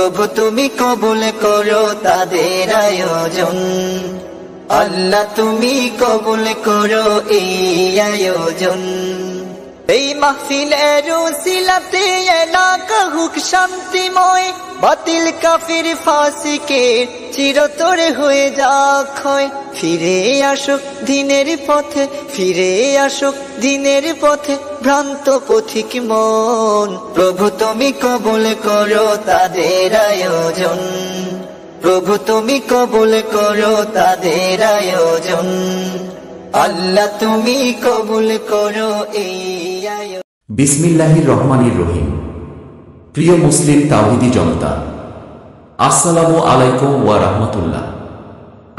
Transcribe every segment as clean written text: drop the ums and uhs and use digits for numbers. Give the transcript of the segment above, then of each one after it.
প্রভু তুমি কবুল করো তাদের আয়োজন, আল্লাহ তুমি কবুল করো এই আয়োজন। এই মাহফিলের উসিলাতে এলাকা হুক শান্তিময়, বাতিল কাফির ফাসিকের চিরতরে হয়ে যাক ক্ষয়। ফিরে আসুক দিনের পথে, ফিরে আসুক দিনের পথে ভ্রান্ত পথিক মন। প্রভু তুমি কবুল করো তাদের আয়োজন, প্রভু তুমি কবুল করো তাদের আয়োজন, আল্লাহ তুমি কবুল করো এই আয়োজন। বিসমিল্লাহির রহমানির রহিম। প্রিয় মুসলিম তাওহীদি জনতা, আসসালামু আলাইকুম ওয়া রাহমাতুল্লাহ।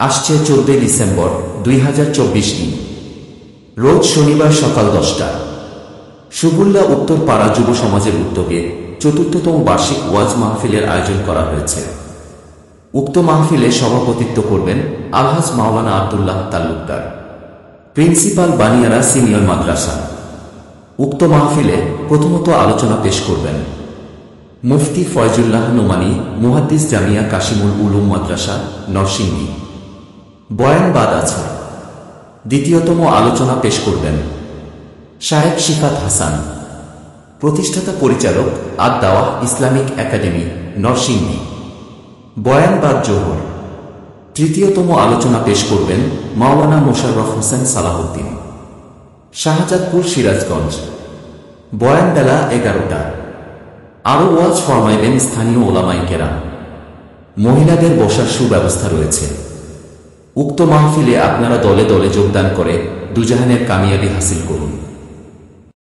আসছে 14 ডিসেম্বর 2024 দিন, রোজ শনিবার সকাল 10টা সুবুল্লাহ উত্তর পাড়া যুব সমাজের উদ্যোগে ৪র্থতম বার্ষিক ওয়াজ মাহফিলের আয়োজন করা হয়েছে। উক্ত মাহফিলে সভাপতিত্ব করবেন আলহাজ মাওলানা আব্দুল্লাহ তালুকদার, প্রিন্সিপাল বানিয়ারা সিনিয়র মাদ্রাসা। উক্ত মাহফিলে প্রথমত আলোচনা পেশ করবেন মুফতি ফয়জুল্লাহ নোমানী, মুহাদ্দিস জামিয়া কাশিমুল উলুম মাদ্রাসা, নরসিংদী। বয়ানবাদ আছে। দ্বিতীয়তম আলোচনা পেশ করবেন শায়েখ শিফাত হাসান, প্রতিষ্ঠাতা পরিচালক আদ দাওয়াহ ইসলামিক একাডেমি, নরসিংদী। বয়ানবাদ জোহর। তৃতীয়তম আলোচনা পেশ করবেন মাওলানা মোশাররফ হোসেন সালাহউদ্দিন, শাহজাদপুর, সিরাজগঞ্জ। বয়ান বেলা 11টা। আরও ওয়াজ ফরমাইবেন স্থানীয় ওলামায়ে কেরাম। মহিলাদের বসার সুব্যবস্থা রয়েছে। উক্ত মাহফিলে আপনারা দলে দলে যোগদান করে দুজাহানের কামিয়াবি হাসিল করুন।